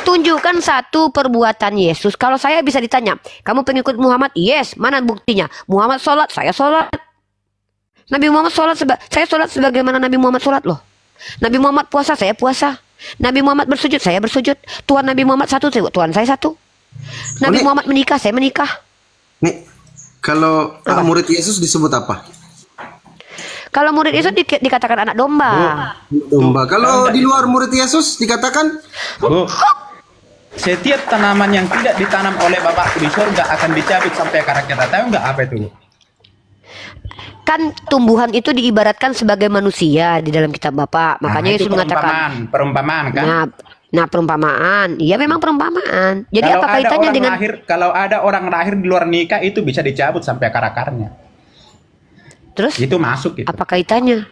Tunjukkan satu perbuatan Yesus. Kalau saya bisa ditanya, kamu pengikut Muhammad? Yes. Mana buktinya? Muhammad sholat, saya sholat. Nabi Muhammad sholat, saya sholat sebagaimana Nabi Muhammad sholat loh. Nabi Muhammad puasa, saya puasa. Nabi Muhammad bersujud, saya bersujud. Tuhan Nabi Muhammad satu, Tuhan saya satu. Nabi Muhammad menikah, saya menikah. Nih, kalau murid Yesus disebut apa? Kalau murid Yesus dikatakan anak domba. Domba. Kalau di luar murid Yesus dikatakan? Setiap tanaman yang tidak ditanam oleh Bapakku di surga akan dicabut sampai akar kita. Tahu nggak apa itu? Kan tumbuhan itu diibaratkan sebagai manusia di dalam kitab Bapak. Makanya Yesus mengatakan perumpamaan kan? Nah, perumpamaan. Iya memang perumpamaan. Jadi apa kaitannya dengan kalau ada orang lahir di luar nikah itu bisa dicabut sampai akar-akarnya. Terus? Itu masuk gitu. Apa kaitannya?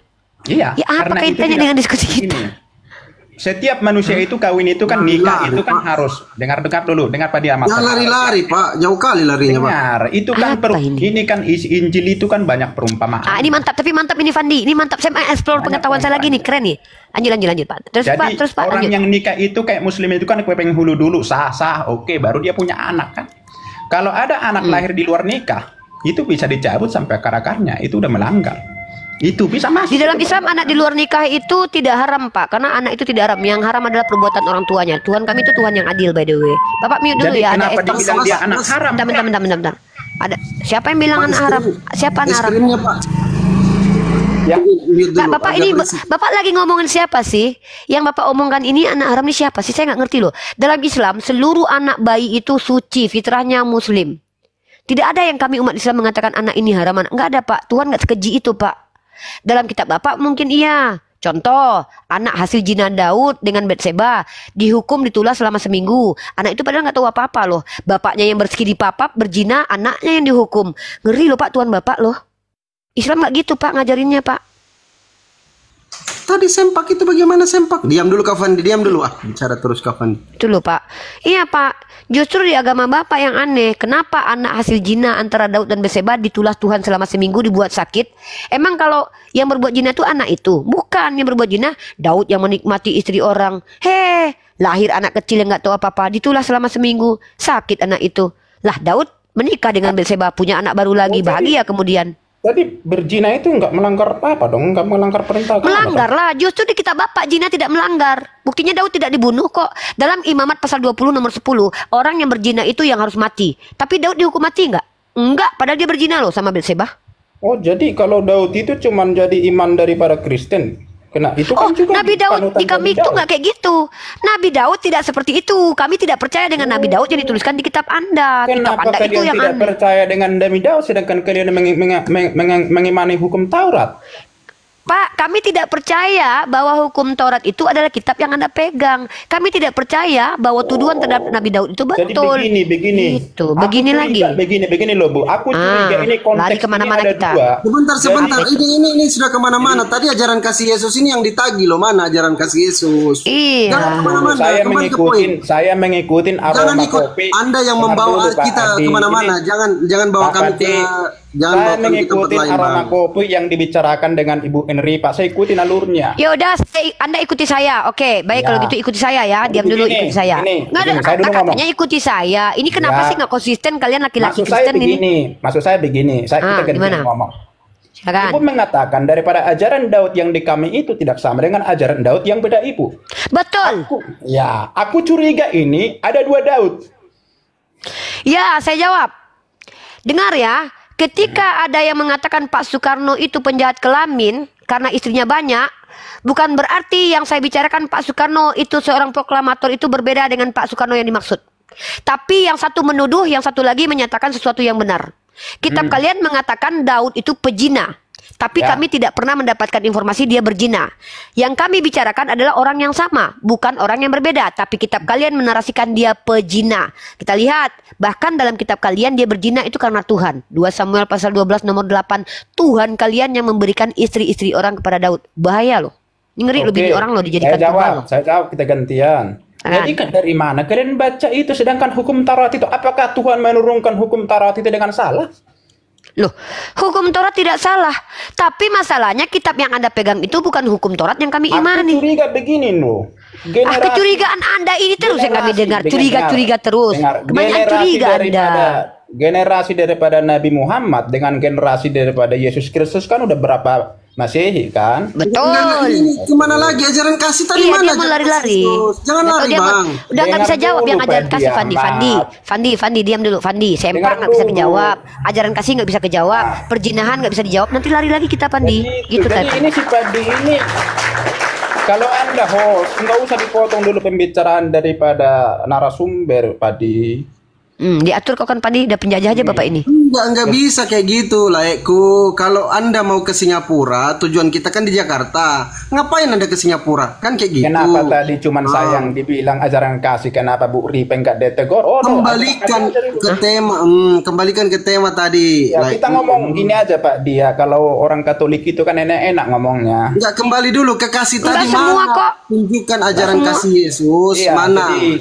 Iya. Ya apa kaitannya dengan diskusi kita? Setiap manusia itu kawin itu kan nikah itu kan harus dengar dulu, dengar Pak Diamat. Jangan lari-lari Pak, jauh kali larinya Pak. Dengar, itu kan ini kan isi Injil itu kan banyak perumpamaan. Ini mantap, tapi mantap ini Fandi, ini mantap. Saya mau explore pengetahuan saya lagi nih, keren nih. Lanjut Pak. Terus Pak, orang yang nikah itu kayak Muslim itu kan pengen hulu dulu sah, oke, baru dia punya anak kan. Kalau ada anak lahir di luar nikah, itu bisa dicabut sampai akar-akarnya, itu udah melanggar. Itu bisa masuk. Di dalam Islam anak di luar nikah itu tidak haram Pak, karena anak itu tidak haram. Yang haram adalah perbuatan orang tuanya. Tuhan kami itu Tuhan yang adil by the way. Bapak mute dulu. Jadi ya. Kenapa Ada dibilang dia anak haram? Bentar. Ada siapa yang bilang anak haram? Siapa anak haram? Pak. Ya. Bapak ini Bapak lagi ngomongin siapa sih? Yang Bapak omongkan ini anak haram ini siapa sih? Saya nggak ngerti loh. Dalam Islam seluruh anak bayi itu suci, fitrahnya Muslim. Tidak ada yang kami umat Islam mengatakan anak ini haram. Nggak ada Pak. Tuhan nggak sekeji itu Pak. Dalam kitab Bapak mungkin iya. Contoh, anak hasil zina Daud dengan Batseba dihukum ditulas selama seminggu. Anak itu padahal nggak tahu apa-apa loh. Bapaknya yang bersiki papap berzina, anaknya yang dihukum. Ngeri loh Pak, Tuhan Bapak loh. Islam nggak gitu Pak ngajarinnya Pak. Tadi sempak itu bagaimana sempak? Diam dulu Kafan, diam dulu. Bicara terus Kafan. Itu loh Pak. Iya Pak. Justru di agama Bapak yang aneh. Kenapa anak hasil zina antara Daud dan Batseba ditulas Tuhan selama seminggu dibuat sakit? Emang kalau yang berbuat zina itu anak itu? Bukan yang berbuat zina Daud yang menikmati istri orang. Lahir anak kecil yang nggak tahu apa-apa ditulas selama seminggu. Sakit anak itu. Lah Daud menikah dengan Batseba, punya anak baru lagi, bahagia kemudian. Tadi berzina itu nggak melanggar apa dong? Nggak melanggar perintah. Melanggar lah. Justru di kitab Bapak zina tidak melanggar. Buktinya Daud tidak dibunuh kok. Dalam Imamat pasal 20 nomor 10. Orang yang berzina itu yang harus mati. Tapi Daud dihukum mati nggak? Enggak. Padahal dia berzina loh sama Batseba. Oh jadi kalau Daud itu cuma jadi iman daripada Kristen. Kena itu kan juga Nabi Daud di kami itu nggak kayak gitu. Nabi Daud tidak seperti itu. Kami tidak percaya dengan Nabi Daud yang dituliskan di kitab Anda. Kitab Anda itu yang tidak percaya dengan Nabi Daud sedangkan kalian mengimani hukum Taurat? Pak, kami tidak percaya bahwa hukum Taurat itu adalah kitab yang Anda pegang. Kami tidak percaya bahwa tuduhan terhadap Nabi Daud itu betul. Jadi begini. Itu, begini lagi. Begini loh Bu. Aku curiga ini konteks lari kemana-mana ini ada kita. dua. Sebentar. Ini sudah kemana-mana. Tadi ajaran kasih Yesus ini yang ditagi loh. Mana ajaran kasih Yesus? Iya. Saya mengikuti aroma kopi. Anda yang membawa kita kemana-mana. Jangan bawa kami ke. Saya mengikuti aroma kopi yang dibicarakan dengan Ibu Henry, Pak. Saya ikutin alurnya. Ya udah, Anda ikuti saya. Oke, baik ya. Kalau gitu ikuti saya ya. Diam dulu, ikuti saya. Nggak ada katanya ikuti saya. Ini kenapa sih nggak konsisten kalian laki-laki Kristen ini? Maksud saya begini. Kita ganti ngomong. Silakan. Ibu mengatakan daripada ajaran Daud yang di kami itu tidak sama dengan ajaran Daud yang beda Ibu. Betul. Aku curiga ini ada dua Daud. Ya, saya jawab. Dengar ya. Ketika ada yang mengatakan Pak Soekarno itu penjahat kelamin karena istrinya banyak, bukan berarti yang saya bicarakan Pak Soekarno itu seorang proklamator itu berbeda dengan Pak Soekarno yang dimaksud. Tapi yang satu menuduh, yang satu lagi menyatakan sesuatu yang benar. Kitab kalian mengatakan Daud itu pezina. Tapi kami tidak pernah mendapatkan informasi dia berzina. Yang kami bicarakan adalah orang yang sama, bukan orang yang berbeda. Tapi kitab kalian menarasikan dia pezina. Kita lihat, bahkan dalam kitab kalian dia berzina itu karena Tuhan. 2 Samuel pasal 12 nomor 8. Tuhan kalian yang memberikan istri-istri orang kepada Daud. Bahaya loh. Ini ngeri loh, bini orang loh dijadikan tumbal. Saya jawab, kita gantian. Jadi kan dari mana kalian baca itu? Sedangkan hukum Taurat itu, apakah Tuhan menurunkan hukum Taurat itu dengan salah? Loh, hukum Taurat tidak salah. Tapi masalahnya kitab yang Anda pegang itu bukan hukum Taurat yang kami imani. Aku curiga begini loh. Kecurigaan Anda ini terus yang kami dengar. Curiga-curiga terus. Banyak Generasi curiga Anda. generasi daripada Nabi Muhammad dengan generasi daripada Yesus Kristus kan udah berapa Masehi kan? Betul. Ini kemana lagi ajaran kasih tadi Iya, mana? dia mau lari-lari. Jangan lari, Bang. Udah nggak bisa Dengar jawab dulu, yang ajaran Pak kasih Diam, Fandi, diam dulu Fandi. Sempak Dengar nggak bisa dulu. kejawab, ajaran kasih nggak bisa kejawab, perjinahan nggak bisa dijawab. Nanti lari lagi kita Fandi. Gitu Jadi tadi. ini si Padi ini kalau Anda host nggak usah dipotong dulu pembicaraan daripada narasumber Padi. Diatur kok kan Fandi, udah penjajah aja Bapak ini. Enggak bisa kayak gitu, laikku. Kalau Anda mau ke Singapura, tujuan kita kan di Jakarta. Ngapain Anda ke Singapura? Kan kayak gitu. Kenapa tadi cuman sayang dibilang ajaran kasih? Kenapa Bu Ripe nggak detegor? Oh, Kembalikan ke tema tadi. Ya, kita ngomong ini aja Pak Dia. Kalau orang Katolik itu kan enak ngomongnya. Enggak, kembali dulu ke kasih Enggak tadi semua mana? kok. Tunjukkan ajaran kasih Yesus Iya, mana? jadi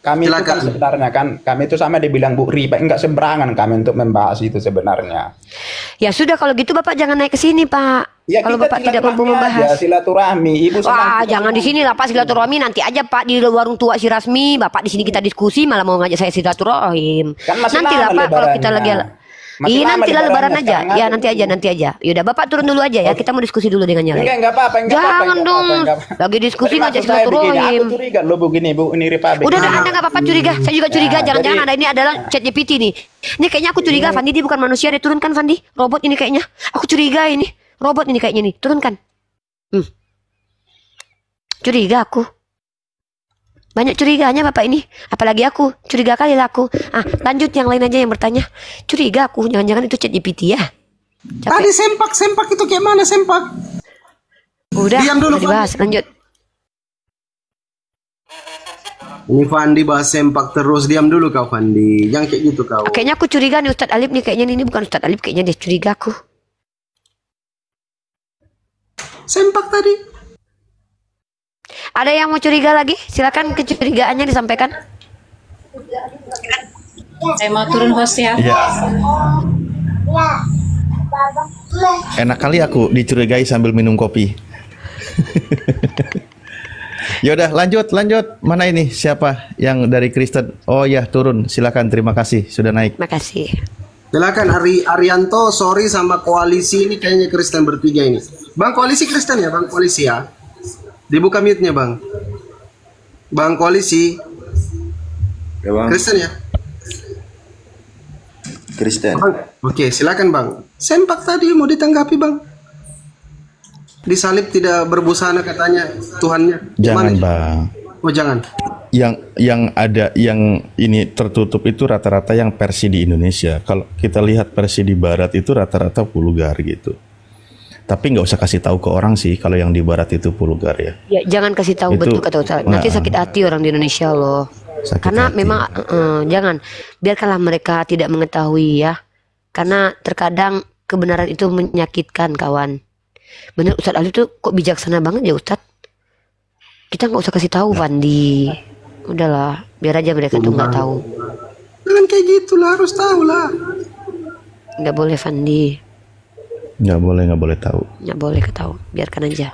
kami itu kan sebenarnya kan kami itu sama dibilang Bu Ripe enggak sembarangan kami untuk membahas itu sebenarnya. Ya sudah kalau gitu Bapak jangan naik ke sini Pak. Ya, Kalau kita Bapak tidak mampu silaturahmi membahas. aja, silaturahmi. Ibu senang Wah, kita jangan di sini lah Pak silaturahmi, nanti aja Pak di warung tua si Rasmi. Bapak di sini kita diskusi malah mau ngajak saya silaturahim. Kan masih Nanti lah lama Pak kalau kita lagi lebarannya. Masih Iya lama nanti lah lebaran lebarannya, aja. sekarang Ya aja. nanti aja. Yaudah Bapak turun dulu aja ya. Kita mau diskusi dulu dengan Nyalek. Enggak apa-apa, Jangan dong. Lagi diskusi ngajak silaturahim. Aku curiga lo begini Bu, ini Republik. Udah Anda nggak apa-apa curiga. Saya juga curiga. Ya, Jangan-jangan jadi- Anda ini adalah ChatGPT nih. Ini kayaknya aku curiga Fandi dia bukan manusia. Dia turunkan Fandi. Robot ini kayaknya. Aku curiga ini. Robot ini kayaknya nih. Turunkan. Curiga aku. Banyak curiganya Bapak ini. Apalagi aku. Curiga kali lah aku. Lanjut yang lain aja yang bertanya. Curiga aku. Jangan-jangan itu ChatGPT ya. Tadi sempak itu kayak mana sempak? Udah. Diam dulu, udah dibahas. Lanjut. Ini Fandi bahas sempak terus. Diam dulu kau Fandi. Jangan kayak gitu kau. Kayaknya aku curiga nih Ustadz Alif nih. Kayaknya ini bukan Ustadz Alif. Kayaknya dia curiga aku. Sempak tadi. Ada yang mau curiga lagi? Silakan kecurigaannya disampaikan. Saya mau turun host ya. Iya. Enak kali aku dicurigai sambil minum kopi. Yaudah lanjut. Mana ini siapa yang dari Kristen? Oh ya turun. Silakan. Terima kasih sudah naik. Makasih. Silakan Arianto, sorry sama koalisi ini kayaknya Kristen bertiga ini. Bang koalisi Kristen ya, Bang koalisi ya. Dibuka mute-nya, Bang. Bang koalisi. Ya bang, Kristen ya? Kristen. Bang. Oke, silakan, Bang. Sempak tadi mau ditanggapi, Bang. Disalib tidak berbusana katanya Tuhannya. Jangan Gimana? bang. Oh, jangan. Yang ada yang ini tertutup itu rata-rata yang versi di Indonesia. Kalau kita lihat versi di Barat itu rata-rata vulgar gitu. Tapi nggak usah kasih tahu ke orang sih kalau yang di Barat itu vulgar ya. Ya jangan kasih tahu Itu- betul kata Ustaz. Nanti Nah. sakit hati orang di Indonesia loh. Sakit Karena hati. memang jangan biarkanlah mereka tidak mengetahui ya. Karena terkadang kebenaran itu menyakitkan kawan. Bener Ustadz Ali tuh kok bijaksana banget ya Ustadz. Kita nggak usah kasih tahu Fandi. Udahlah, biar aja mereka tuh nggak tahu. Jangan kayak gitu lah, harus tahu lah. Nggak boleh Fandi, Nggak boleh tahu. nggak boleh ketahui. Biarkan aja.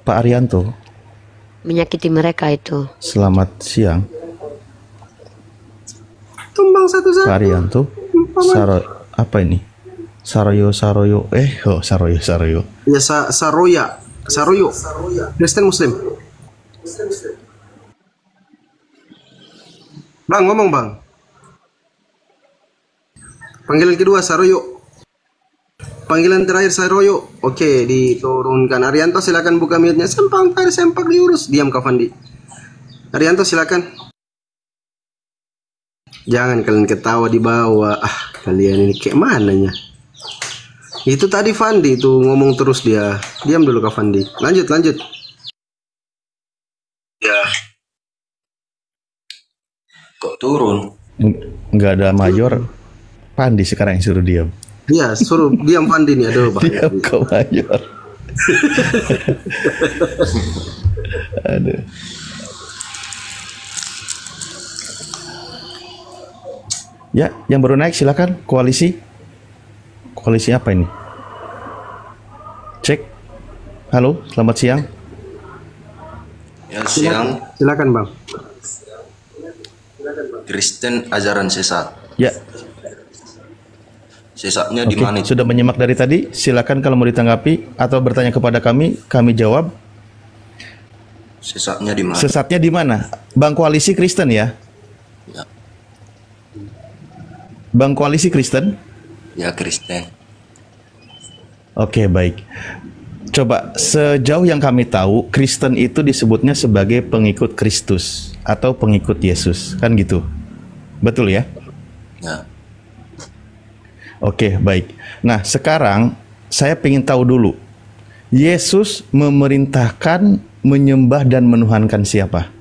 Pak Arianto, Menyakiti mereka itu. selamat siang. Tumbang satu-satu. Pak Arianto, apa ini? Saroyo. Saroyo. Ya Saroyo. Kristen Muslim. Bang, ngomong, Bang. Panggilan kedua Saroyo. Panggilan terakhir Saroyo. Oke, diturunkan. Arianto silakan buka mute-nya. Sempak diurus. Diam Kak Fandi. Arianto silakan. Jangan kalian ketawa di bawah. Kalian ini kayak mananya? Itu tadi Fandi itu ngomong terus dia. Diam dulu Kak Fandi. Lanjut. Ya. Kok turun? Nggak ada mayor. Pandi sekarang yang suruh diam. Iya, suruh diam Fandi nih. Aduh, Bang. Diam kau mayor. Aduh. Ya, yang baru naik silakan. Koalisi apa ini? Cek. Halo, selamat siang. Ya, siang. Silakan Bang. Kristen ajaran sesat. Ya, Sesatnya di oke. mana itu? Sudah menyimak dari tadi. Silakan kalau mau ditanggapi atau bertanya kepada kami jawab. Sesatnya di mana? Sesatnya di mana? Bang Koalisi Kristen ya? Ya, Bang Koalisi Kristen? ya Kristen. Oke, baik. Coba, sejauh yang kami tahu, Kristen itu disebutnya sebagai pengikut Kristus atau pengikut Yesus, kan gitu? Betul ya? Ya, Oke, baik. Nah, sekarang saya ingin tahu dulu, Yesus memerintahkan menyembah dan menuhankan siapa?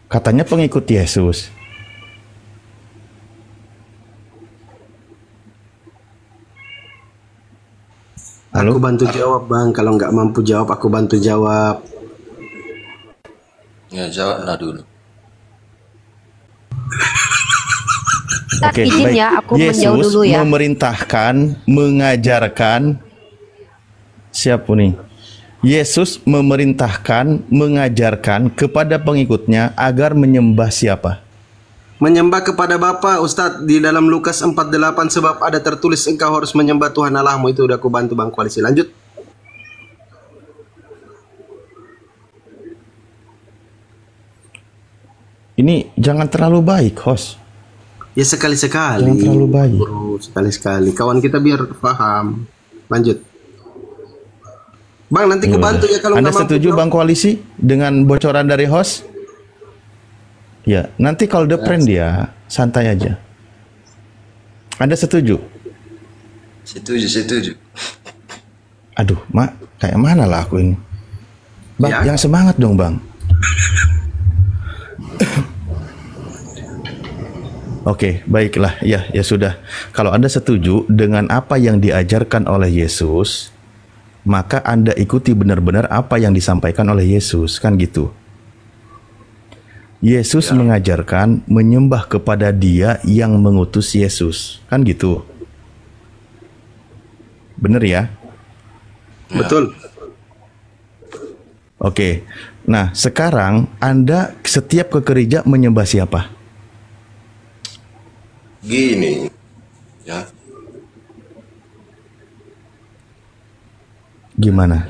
Katanya pengikut Yesus. Halo? Aku bantu jawab Bang. Kalau nggak mampu jawab, aku bantu jawab. ya jawablah dulu. Oke, izin baik. ya, aku menjauh Yesus dulu ya. memerintahkan, mengajarkan siapa nih? Yesus memerintahkan, mengajarkan kepada pengikutnya agar menyembah siapa? Menyembah kepada Bapa, Ustadz, di dalam Lukas 4:8, sebab ada tertulis engkau harus menyembah Tuhan Allahmu. Itu udah aku bantu Bang Koalisi. Lanjut. Ini jangan terlalu baik, host. Ya sekali-sekali. Jangan terlalu baik. Bro, sekali-sekali. Kawan kita biar paham. Lanjut. Bang, nanti aku bantu ya kalau Anda nggak mampu setuju jawab. Bang Koalisi dengan bocoran dari host? Ya, nanti kalau the friend dia santai aja. Anda setuju? Setuju. Aduh, Mak, kayak mana lah aku ini? Bang, Ya. yang semangat dong, Bang. Oke, baiklah. Ya sudah. Kalau Anda setuju dengan apa yang diajarkan oleh Yesus, maka Anda ikuti benar-benar apa yang disampaikan oleh Yesus, kan gitu. Yesus mengajarkan menyembah kepada Dia yang mengutus Yesus, kan gitu. Bener ya? Betul. Oke. Nah, sekarang Anda setiap ke gereja menyembah siapa? Gini. Ya. Gimana?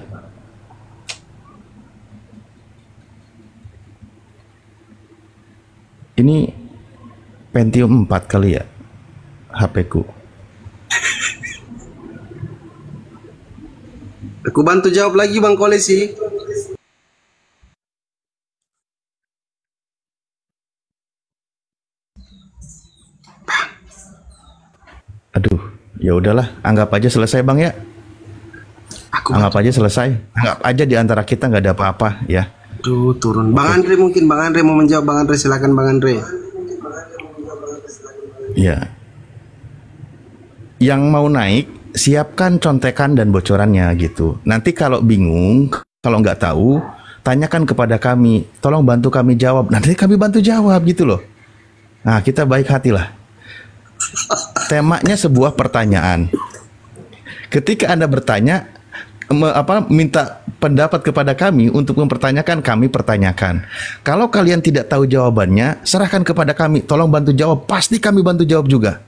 Ini Pentium 4 kali ya HP-ku. Aku bantu jawab lagi Bang Koalisi. Aduh, ya udahlah, anggap aja selesai Bang ya. Anggap aja selesai. Anggap aja di antara kita nggak ada apa-apa ya. Aduh, turun. Bang Andre mungkin. Bang Andre mau menjawab. Bang Andre, silakan Bang Andre. Ya. Yang mau naik, siapkan contekan dan bocorannya gitu. Nanti kalau bingung, kalau nggak tahu, tanyakan kepada kami. Tolong bantu kami jawab. Nanti kami bantu jawab gitu loh. Nah, kita baik hati lah. Temanya sebuah pertanyaan. Ketika Anda bertanya, minta pendapat kepada kami untuk mempertanyakan, kami pertanyakan. Kalau kalian tidak tahu jawabannya, serahkan kepada kami. Tolong bantu jawab. Pasti kami bantu jawab juga.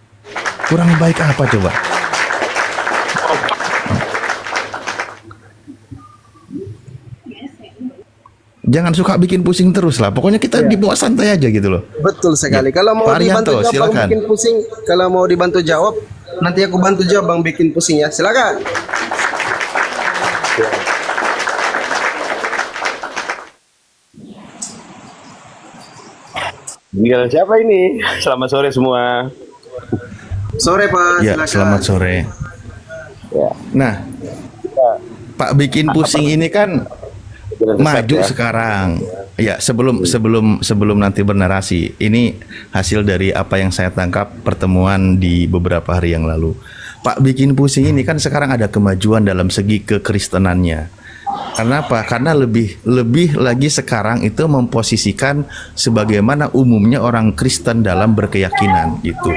Kurang baik apa coba? Jangan suka bikin pusing terus lah. Pokoknya kita dibawa santai aja gitu loh. Betul sekali. Kalau mau Pak dibantu Arianto, jawab, Bang silakan. bikin pusing. Kalau mau dibantu jawab, nanti aku bantu jawab, Bang bikin pusing ya. Silakan. Giliran siapa ini? Selamat sore semua. Sore Pak. Ya, Silakan. selamat sore. Ya. Nah, Pak bikin pusing ini kan Giliran maju ya. sekarang. Ya, sebelum nanti bernarasi. Ini hasil dari apa yang saya tangkap pertemuan di beberapa hari yang lalu. Pak bikin pusing ini kan sekarang ada kemajuan dalam segi kekristenannya. Karena apa? Karena lebih lagi sekarang itu memposisikan sebagaimana umumnya orang Kristen dalam berkeyakinan gitu.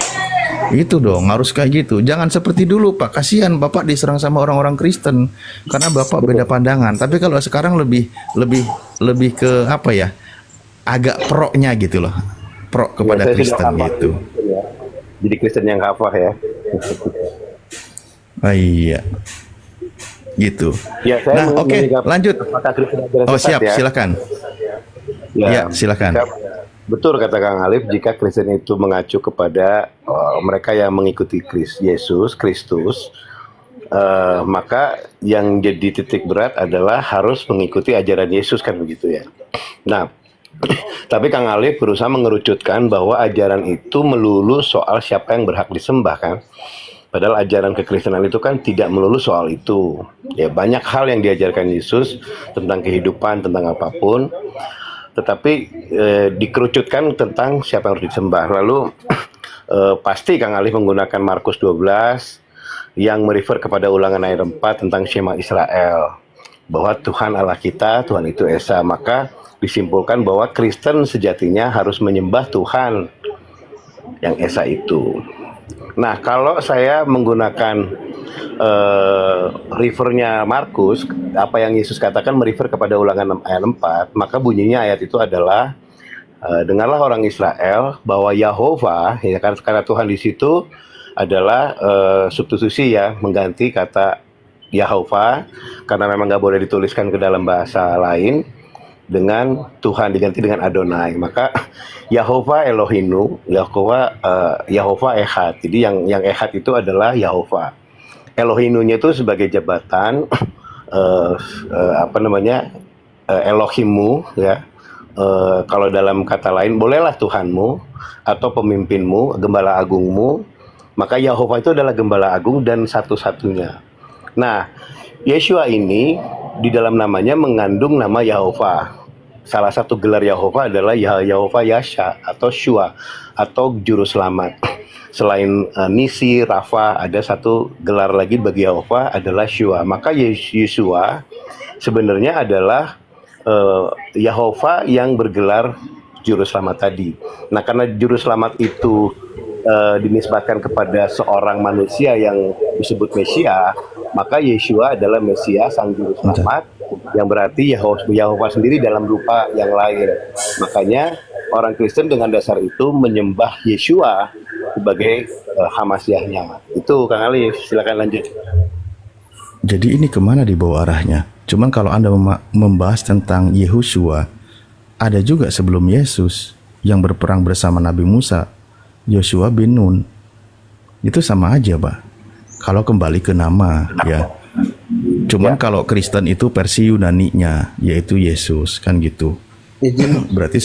Itu dong, harus kayak gitu. Jangan seperti dulu, Pak. Kasihan Bapak diserang sama orang-orang Kristen karena Bapak beda pandangan. Tapi kalau sekarang lebih ke apa ya? Agak pro-nya gitu loh. Pro kepada Kristen gitu. Ya. Jadi Kristen yang kafah ya. Oh, iya. Gitu. Ya, saya nah, oke, lanjut. Oh, siap, ya. silakan. Ya, silakan. Betul kata Kang Alif, jika Kristen itu mengacu kepada mereka yang mengikuti Yesus Kristus, maka yang jadi titik berat adalah harus mengikuti ajaran Yesus, kan begitu ya. Nah, tapi Kang Alif berusaha mengerucutkan bahwa ajaran itu melulu soal siapa yang berhak disembah, kan. Padahal ajaran kekristenan itu kan tidak melulu soal itu. Ya, banyak hal yang diajarkan Yesus tentang kehidupan, tentang apapun. Tetapi dikerucutkan tentang siapa yang harus disembah. Lalu pasti Kang Alif menggunakan Markus 12 yang merefer kepada Ulangan ayat 4 tentang Shema Israel. Bahwa Tuhan Allah kita, Tuhan itu Esa. Maka disimpulkan bahwa Kristen sejatinya harus menyembah Tuhan yang Esa itu. Nah, kalau saya menggunakan refernya Markus, apa yang Yesus katakan merefer kepada Ulangan ayat 4, maka bunyinya ayat itu adalah dengarlah orang Israel bahwa Yahova, ya, karena Tuhan di situ adalah substitusi ya, mengganti kata Yahova karena memang nggak boleh dituliskan ke dalam bahasa lain, dengan Tuhan diganti dengan Adonai. Maka Yahova Elohinu, Yahova Ehad. Jadi yang Ehad itu adalah Yahova. Elohinunya itu sebagai jabatan Elohimu ya. Kalau dalam kata lain bolehlah Tuhanmu atau pemimpinmu, gembala agungmu. Maka Yahova itu adalah gembala agung dan satu-satunya. Nah, Yeshua ini di dalam namanya mengandung nama Yahova. Salah satu gelar Yahova adalah Yahova Yasha atau Shua atau Juru Selamat. Selain Nisi, Rafa, ada satu gelar lagi bagi Yahova adalah Shua. Maka Yeshua sebenarnya adalah Yahova yang bergelar Juru Selamat tadi. Nah, karena Juru Selamat itu dinisbatkan kepada seorang manusia yang disebut Mesia, maka Yeshua adalah Mesia, Sang Juru Selamat, yang berarti Yahova sendiri dalam rupa yang lain. Makanya orang Kristen dengan dasar itu menyembah Yeshua sebagai Hamasiahnya. Itu Kang Alif, silakan lanjut. Jadi ini kemana dibawa arahnya? Cuman kalau Anda membahas tentang Yehoshua, ada juga sebelum Yesus yang berperang bersama Nabi Musa, Yoshua bin Nun. Itu sama aja, Pak. Kalau kembali ke nama, ya. Cuman kalau Kristen itu versi Yunani-nya, yaitu Yesus, kan gitu. Berarti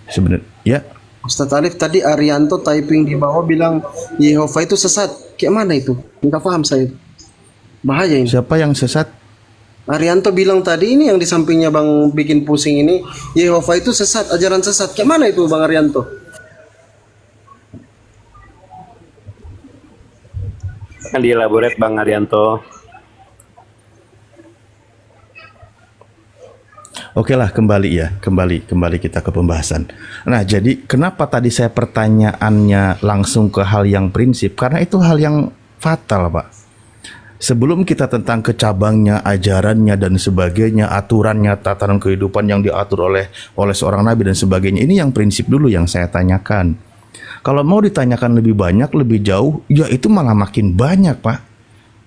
sebenarnya, ya. Ustadz Alif tadi Arianto typing di bawah bilang Yehova itu sesat. Kayak mana itu? Nggak paham saya. Bahaya ini. Siapa yang sesat? Arianto bilang tadi ini yang di sampingnya Bang bikin pusing ini, Yehova itu sesat, ajaran sesat. Kayak mana itu Bang Arianto? Kan dielaborate Bang Arianto. Oke lah, kembali kita ke pembahasan. Nah, jadi kenapa tadi saya pertanyaannya langsung ke hal yang prinsip? Karena itu hal yang fatal, Pak. Sebelum kita tentang kecabangnya, ajarannya dan sebagainya, aturannya, tatanan kehidupan yang diatur oleh seorang nabi dan sebagainya, ini yang prinsip dulu yang saya tanyakan. Kalau mau ditanyakan lebih banyak, lebih jauh, ya itu malah makin banyak, Pak.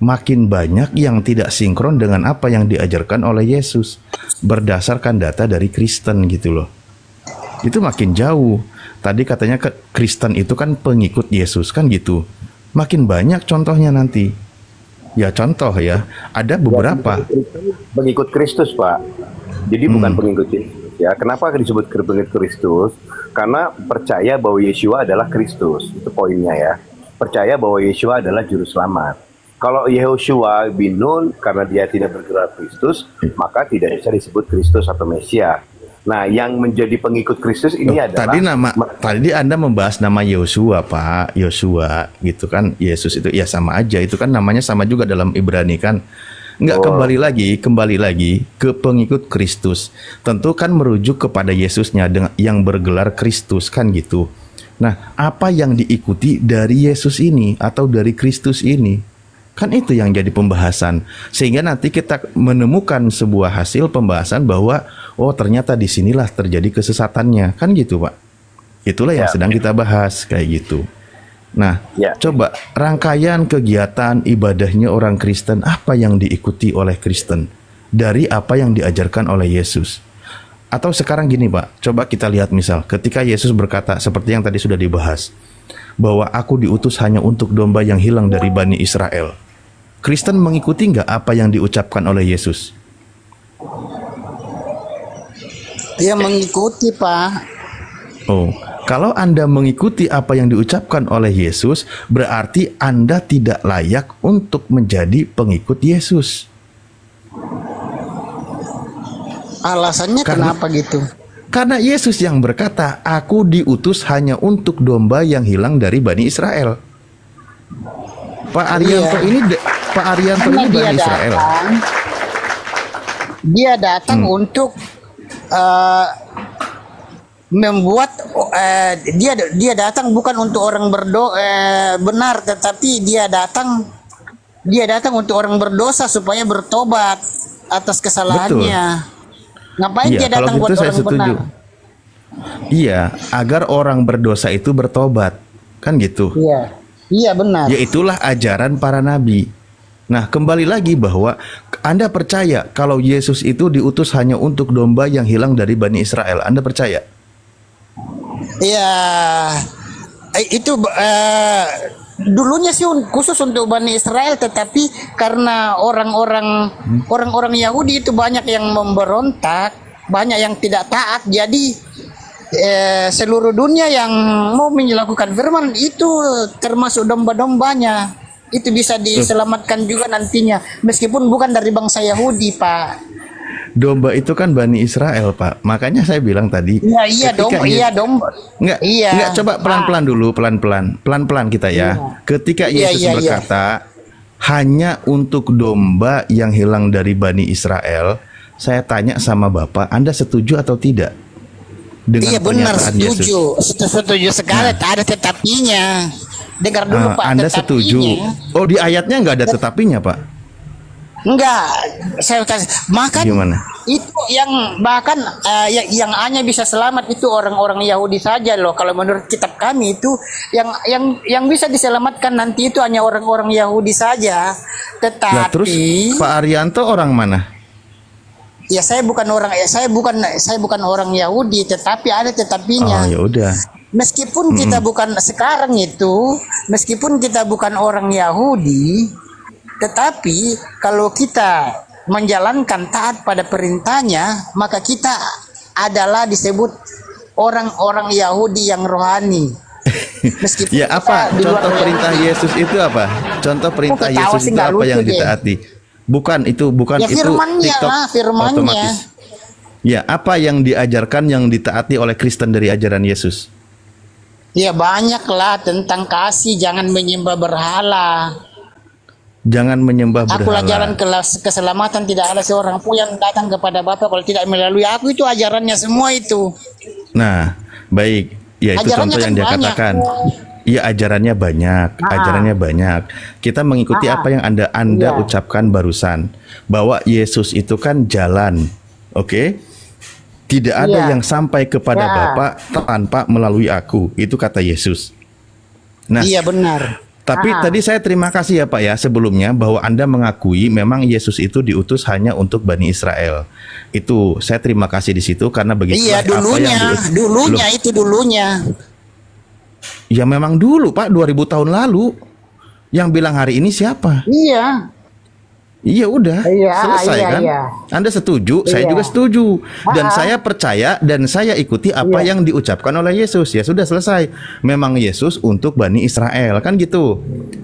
Makin banyak yang tidak sinkron dengan apa yang diajarkan oleh Yesus berdasarkan data dari Kristen gitu loh. Itu makin jauh. Tadi katanya Kristen itu kan pengikut Yesus kan gitu. Makin banyak contohnya nanti. Ya contoh ya, ada beberapa pengikut Kristus, Pak. Jadi bukan pengikut Yesus ya. Kenapa disebut pengikut Kristus? Karena percaya bahwa Yeshua adalah Kristus. Itu poinnya ya. Percaya bahwa Yeshua adalah juru selamat. Kalau Yehoshua bin Nun karena dia tidak bergelar Kristus, maka tidak bisa disebut Kristus atau Mesia. Nah, yang menjadi pengikut Kristus ini adalah tadi Anda membahas nama Yosua, Pak. Yosua gitu kan. Yesus itu ya sama aja. Itu kan namanya sama juga dalam Ibrani kan. Enggak, kembali lagi ke pengikut Kristus. Tentu kan merujuk kepada Yesusnya yang bergelar Kristus kan gitu. Nah, apa yang diikuti dari Yesus ini atau dari Kristus ini? Kan itu yang jadi pembahasan. Sehingga nanti kita menemukan sebuah hasil pembahasan bahwa oh ternyata disinilah terjadi kesesatannya. Kan gitu Pak. Itulah yang sedang kita bahas kayak gitu. Nah, coba rangkaian kegiatan ibadahnya orang Kristen, apa yang diikuti oleh Kristen dari apa yang diajarkan oleh Yesus? Atau sekarang gini Pak, coba kita lihat misal ketika Yesus berkata seperti yang tadi sudah dibahas, bahwa aku diutus hanya untuk domba yang hilang dari Bani Israel. Kristen mengikuti nggak apa yang diucapkan oleh Yesus? Dia mengikuti Pak. Oh, kalau Anda mengikuti apa yang diucapkan oleh Yesus, berarti Anda tidak layak untuk menjadi pengikut Yesus. Alasannya kenapa gitu? Karena Yesus yang berkata, aku diutus hanya untuk domba yang hilang dari Bani Israel. Pak Arianto ini Bani Israel. Dia datang untuk membuat dia datang bukan untuk orang benar, tetapi dia datang untuk orang berdosa supaya bertobat atas kesalahannya. Ngapain dia datang buat orang benar? Iya, agar orang berdosa itu bertobat, kan gitu. Iya benar. Ya itulah ajaran para nabi. Nah, kembali lagi bahwa Anda percaya kalau Yesus itu diutus hanya untuk domba yang hilang dari Bani Israel. Anda percaya? Ya, itu dulunya sih khusus untuk Bani Israel, tetapi karena orang-orang Yahudi itu banyak yang memberontak, banyak yang tidak taat, jadi seluruh dunia yang mau melakukan firman itu termasuk domba-dombanya itu bisa diselamatkan juga nantinya, meskipun bukan dari bangsa Yahudi Pak. Domba itu kan Bani Israel Pak, makanya saya bilang tadi. Iya domba. Enggak, coba pelan-pelan dulu, pelan-pelan kita ya. Ketika Yesus berkata hanya untuk domba yang hilang dari Bani Israel, saya tanya sama Bapak, Anda setuju atau tidak dengan benar, setuju. Setuju sekali. Ada tetapinya. Dengar dulu Pak. Anda setuju? Oh, di ayatnya nggak ada tetapinya Pak? Enggak, saya kasih makan. Gimana? Itu yang bahkan yang hanya bisa selamat itu orang-orang Yahudi saja loh. Kalau menurut kitab kami itu yang bisa diselamatkan nanti itu hanya orang-orang Yahudi saja. Tetapi nah, terus Pak Arianto orang mana? Ya saya bukan orang Yahudi, tetapi ada tetapinya. Oh, ya udah. Meskipun kita bukan sekarang itu, meskipun kita bukan orang Yahudi, tetapi kalau kita menjalankan taat pada perintahnya, maka kita adalah disebut orang-orang Yahudi yang rohani. Meskipun ya apa contoh perintah Yesus itu apa? Contoh perintah Yesus itu apa yang ditaati? Bukan itu ya, itu TikTok otomatis. Ya, apa yang diajarkan yang ditaati oleh Kristen dari ajaran Yesus? Ya banyaklah tentang kasih, jangan menyembah berhala. Jangan menyembah berhala. Akulah jalan keselamatan, tidak ada seorang pun yang datang kepada Bapa kalau tidak melalui aku. Itu ajarannya semua itu. Nah, baik. Ya itu ajarannya contoh yang dia katakan. Iya, ajarannya banyak. Kita mengikuti apa yang Anda ucapkan barusan, bahwa Yesus itu kan jalan. Oke? Tidak ada yang sampai kepada Bapa tanpa melalui aku. Itu kata Yesus. Nah, iya benar. Tapi tadi saya terima kasih ya Pak ya sebelumnya bahwa Anda mengakui memang Yesus itu diutus hanya untuk Bani Israel. Itu saya terima kasih di situ karena begitu. Iya dulunya. Ya memang dulu Pak, 2000 tahun lalu. Yang bilang hari ini siapa? Iya udah selesai kan? Anda setuju, saya juga setuju. Dan saya percaya dan saya ikuti apa yang diucapkan oleh Yesus. Ya sudah selesai. Memang Yesus untuk Bani Israel kan gitu.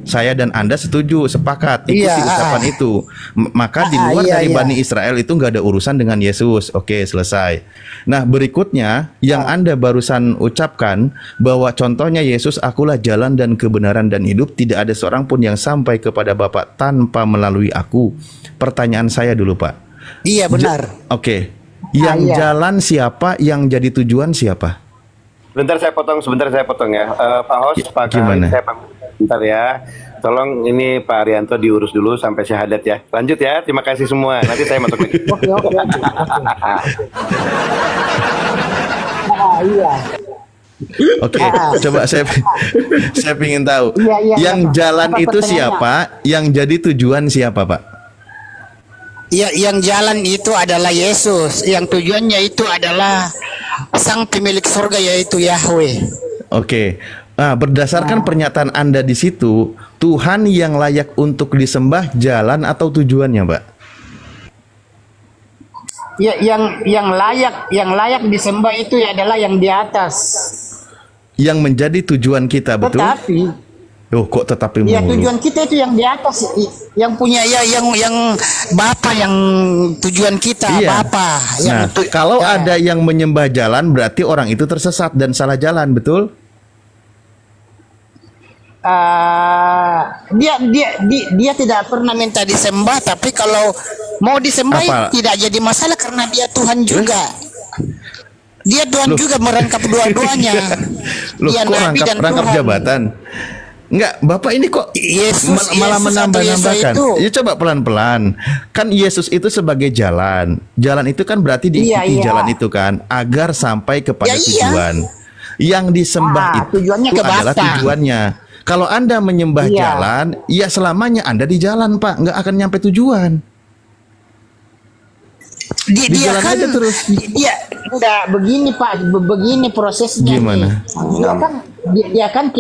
Saya dan Anda setuju, sepakat, ikuti Iya, ucapan itu. Maka di luar iya, dari iya. Bani Israel itu nggak ada urusan dengan Yesus. Oke, selesai. Nah, berikutnya yang Anda barusan ucapkan bahwa contohnya Yesus, akulah jalan dan kebenaran dan hidup, tidak ada seorang pun yang sampai kepada Bapa tanpa melalui aku. Pertanyaan saya dulu, Pak. Iya benar. Oke. Yang iya. jalan siapa, yang jadi tujuan siapa? Sebentar saya potong ya. Pak Host, Pak Gimana? Khalid, saya pamit sebentar ya. Tolong ini Pak Arianto diurus dulu sampai syahadat ya. Lanjut ya, terima kasih semua. Nanti saya masuk lagi. Oke. Iya. Oke, coba saya ingin tahu. Iya, Yang Pak. jalan Apa itu pertanyaannya? siapa? Yang jadi tujuan siapa, Pak? Ya, yang jalan itu adalah Yesus. Yang tujuannya itu adalah Sang Pemilik Surga, yaitu Yahweh. Oke. Nah, berdasarkan pernyataan Anda di situ, Tuhan yang layak untuk disembah jalan atau tujuannya, Pak? Ya, yang layak disembah itu adalah yang di atas. Yang menjadi tujuan kita, betul? Tetapi Oh, kok tetapi ya mulu? tujuan kita itu yang di atas, yang punya ya yang Bapa, yang tujuan kita Bapa. Nah, kalau ada yang menyembah jalan, berarti orang itu tersesat dan salah jalan, betul? Dia tidak pernah minta disembah, tapi kalau mau disembah tidak jadi masalah karena dia Tuhan juga. Dia Tuhan juga, merangkap dua-duanya. Loh, Dia kok Nabi dan rangkap Tuhan. jabatan? Enggak, Bapak ini kok malah menambah-nambahkan. Ya coba pelan-pelan. Kan Yesus itu sebagai jalan. Jalan itu kan berarti diikuti jalan itu kan, agar sampai kepada tujuan. Yang disembah itu tujuannya ke adalah Bapa. tujuannya. Kalau Anda menyembah jalan, ya selamanya Anda di jalan, Pak. Nggak akan nyampe tujuan. Dia jalan kan aja terus. Dia enggak begini Pak, begini prosesnya. Gimana? Dia kan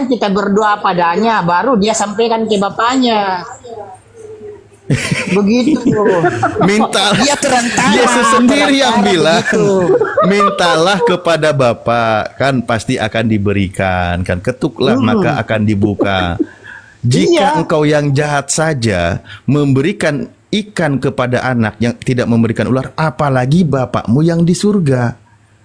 kita berdoa padanya, baru dia sampaikan ke Bapaknya. Begitu. Minta. Dia terantara. Yesus sendiri yang bilang, begitu. mintalah kepada Bapa, kan pasti akan diberikan, kan ketuklah maka akan dibuka. Jika engkau yang jahat saja memberikan ikan kepada anak, yang tidak memberikan ular, apalagi Bapakmu yang di surga.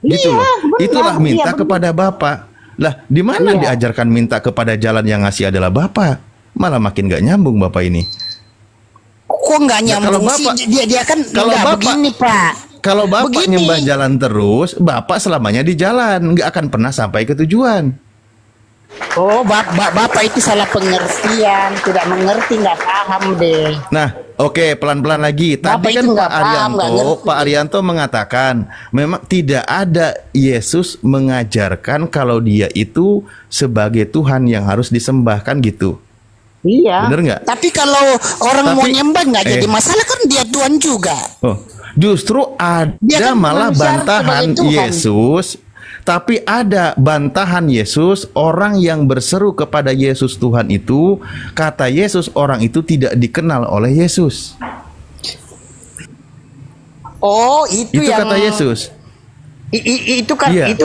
Gitu loh. Itulah minta kepada Bapa. Lah, di mana diajarkan minta kepada jalan yang ngasih adalah Bapa? Malah makin gak nyambung Bapak ini. Kok nggak nyambung sih? Dia kan kalau Bapak begini Pak. Kalau Bapak nyembah jalan terus, Bapak selamanya di jalan, nggak akan pernah sampai ke tujuan. Oh, Bapak itu salah pengertian, tidak mengerti, nggak paham deh. Nah, oke, pelan-pelan lagi. Tadi kan Pak Arianto mengatakan memang tidak ada Yesus mengajarkan kalau dia itu sebagai Tuhan yang harus disembahkan gitu. Iya. Bener nggak? Tapi kalau orang mau nyembah nggak jadi masalah, kan dia Tuhan juga. Oh, justru ada kan malah bantahan Yesus. Tapi ada bantahan Yesus, orang yang berseru kepada Yesus Tuhan itu, kata Yesus orang itu tidak dikenal oleh Yesus. Oh, itu yang kata Yesus. Itu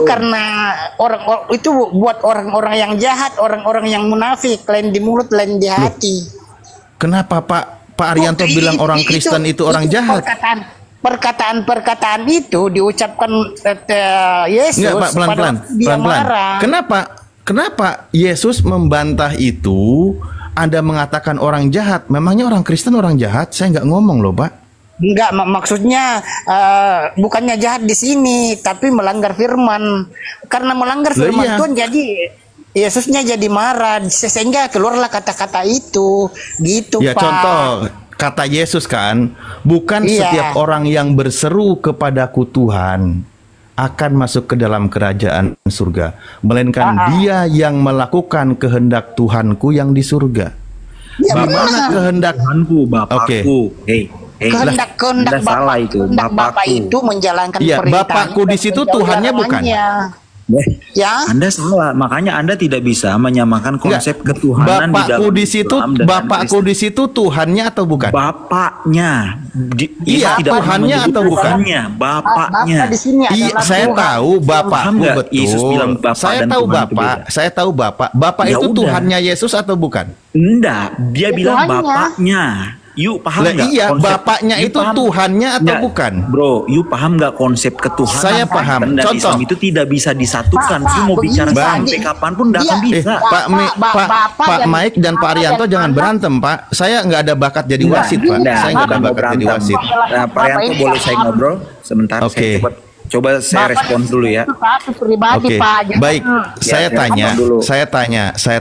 karena orang itu buat orang-orang yang jahat, orang-orang yang munafik, lain di mulut, lain di hati. Kenapa Pak Arianto bilang orang Kristen itu orang jahat? Perkataan itu diucapkan Yesus. Enggak, Pak, pelan-pelan. Kenapa Yesus membantah itu? Anda mengatakan orang jahat, memangnya orang Kristen orang jahat? Saya nggak ngomong loh, Pak. Enggak, maksudnya bukannya jahat di sini, tapi melanggar firman. Karena melanggar firman Tuhan, jadi Yesusnya jadi marah, sehingga keluarlah kata-kata itu, gitu ya, Pak. Contoh kata Yesus kan, bukan setiap orang yang berseru kepadaku Tuhan akan masuk ke dalam kerajaan surga, melainkan dia yang melakukan kehendak Tuhanku yang di surga. Bagaimana kehendak Tuhanku, Bapakku? Kehendak Bapak itu menjalankan perintah. perintah. Bapakku di situ Tuhannya bukan? Ya. Anda salah, makanya Anda tidak bisa menyamakan konsep ketuhanan di dalam Bapakku di situ, Islam dengan Bapakku Kristen. di situ Tuhannya atau bukan? Bapaknya. Iya, Yesus tidak Tuhannya menyebut atau bukan? Tuhannya, Bapaknya. Bapak di sini Iya, adalah saya Tuhan. tahu Bapakku Paham nggak? betul. Yesus bilang Bapa saya dan tahu Tuhan itu Bapak, beda. saya tahu Bapak. Bapak Ya itu udah. Tuhannya Yesus atau bukan? Enggak, dia bilang Tuhannya. Bapaknya. Yuk paham Lah nggak? iya, konsep- Bapaknya you itu paham? Tuhannya atau Nggak, bukan? Bro, you paham nggak konsep ketuhanan? Saya paham. Dan Contoh. Islam itu tidak bisa disatukan. Pak, You mau begini, bicara Bang. sampai kapanpun nggak Dia- akan bisa. Pak dan- Mike dan Pak Bapak Arianto dan jangan anak- berantem, Pak. Saya nggak ada bakat jadi Nggak, wasit, Pak. nggak, Saya nggak ada bukan mau bakat jadi berantem. wasit. Nah, Pak Arianto boleh saya ngobrol sebentar? Oke. Saya coba saya respon dulu ya. Itu satu pribadi, Oke, Pak. Jangan- baik. Saya ya, tanya, dulu. saya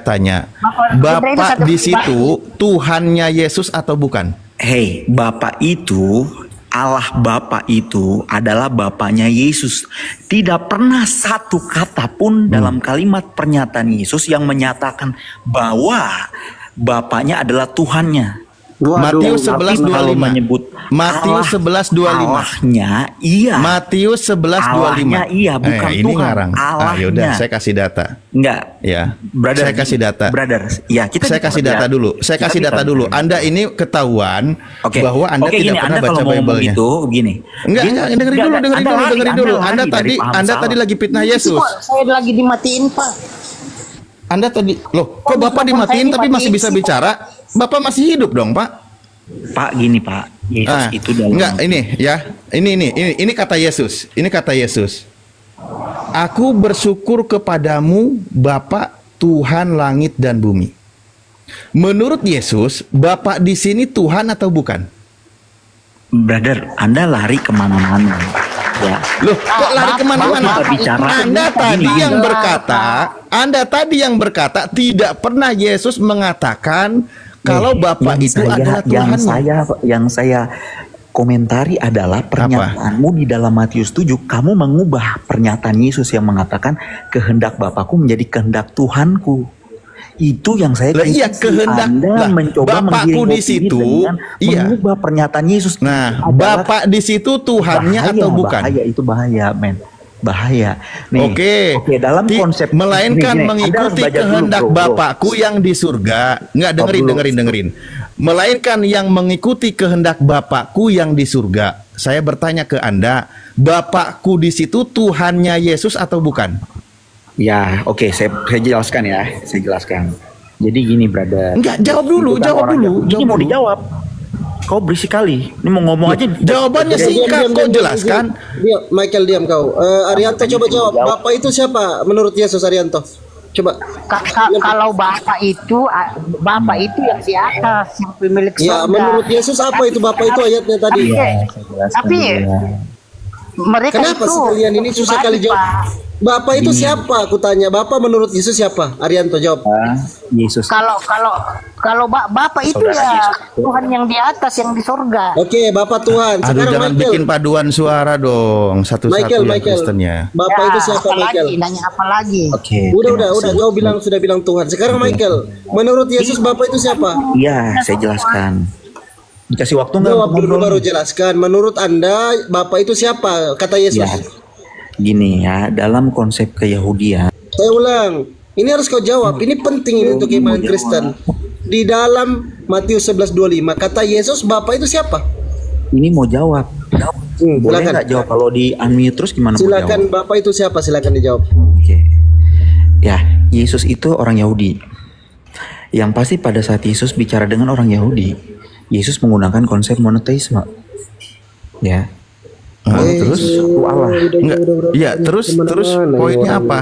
tanya. itu Bapak satu di pribadi. situ Tuhannya Yesus atau bukan? Hei, Bapak itu, Allah Bapa itu adalah Bapaknya Yesus. Tidak pernah satu kata pun dalam kalimat pernyataan Yesus yang menyatakan bahwa Bapaknya adalah Tuhannya. Matius Tapi 11:25. kalau menyebut Matius 11:25. Allahnya iya. Matius 11:25. Allahnya iya, bukan ini Tuhan. ngarang. Allahnya. Yaudah, saya kasih data. Enggak. Ya, Brother, saya kasih data. Brother, ya kita Saya kasih bicara- data dulu. Saya kita kasih data bicara- dulu. Anda ini ketahuan Oke. bahwa Anda Oke, tidak gini, pernah Anda baca kalau mau ngomong Bible-nya. itu begini. Enggak, dengerin dulu, dengerin dulu, dengerin dulu. Anda tadi lagi fitnah Yesus. Saya lagi dimatiin, Pak. Anda tadi, loh, kok Bapak dimatiin tapi masih bisa bicara? Bapak masih hidup dong, Pak? Pak, gini Pak, Yesus itu dalam enggak, ini ya. Ini kata Yesus. Ini kata Yesus. Aku bersyukur kepadamu Bapa Tuhan langit dan bumi. Menurut Yesus, Bapak di sini Tuhan atau bukan? Brother, Anda lari kemana-mana. Ya. Loh, kok lari kemana-mana? Bapak bicara. Anda tadi Gini, yang gini. berkata, tidak pernah Yesus mengatakan kalau Bapak itu adalah Tuhannya. Yang saya komentari adalah pernyataanmu di dalam Matius 7, kamu mengubah pernyataan Yesus yang mengatakan kehendak Bapakku menjadi kehendak Tuhanku. Itu yang saya Lah iya, kritisi. kehendak. Anda Lah, mencoba Bapakku menggiring di opini situ, dengan iya. mengubah pernyataan Yesus. Nah, Adalah Bapak di situ Tuhannya bahaya, atau bukan? Bahaya, itu bahaya, men. Bahaya. Nih, Oke, dalam konsep melainkan gini, mengikuti Anda harus belajar dulu, kehendak bro. Bapakku yang di surga. Enggak, dengerin. Melainkan yang mengikuti kehendak Bapakku yang di surga. Saya bertanya ke Anda, Bapakku di situ Tuhannya Yesus atau bukan? Ya, oke, saya jelaskan ya. Saya jelaskan. Jadi gini, brother. Enggak, jawab dulu, Itu kan jawab orang dulu, yang- Ini jawab mau dulu. dijawab. Kau berisik kali. Ini mau ngomong aja. Jawabannya singkat, kok jelaskan. Diam, Michael diam kau. Arianto coba jawab. Bapak itu siapa menurut Yesus, Arianto? Coba. Kalau Bapak itu yang di atas, yang pemilik Ya, surga. menurut Yesus apa itu Bapak itu ayatnya tadi? Tapi mereka Kenapa itu sih kalian ini susah kali jawab? Pak. Bapak itu siapa? Aku tanya. Bapak menurut Yesus siapa? Arianto jawab. Yesus. Kalau Bapak itu ya Tuhan yang di atas, yang di surga. Oke, Bapak Tuhan. Aduh, Sekarang jangan Michael. bikin paduan suara dong. Satu-satu yang Kristennya. Bapak itu siapa, apa Michael? lagi? Nanya apa lagi? Oke. Udah. Kau sudah bilang Tuhan. Sekarang Michael, menurut Yesus Bapak itu siapa? Iya, saya jelaskan. Dikasih waktu nggak? Jawab untuk dulu ngobrol? baru jelaskan. Menurut Anda Bapak itu siapa? Kata Yesus. Ya, gini ya, dalam konsep keyahudian. Saya ulang. Ini harus kau jawab. Ini penting ini untuk iman Kristen. Di dalam Matius 11:25 kata Yesus Bapak itu siapa? Ini mau jawab. Boleh silakan. nggak jawab? Kalau di unmute terus gimana mau jawab? Silakan Bapak itu siapa? Silakan dijawab. Oke. Ya, Yesus itu orang Yahudi. Yang pasti pada saat Yesus bicara dengan orang Yahudi, Yesus menggunakan konsep monoteisme. Ya. Terus? Satu Allah. Enggak. Iya, terus poinnya apa?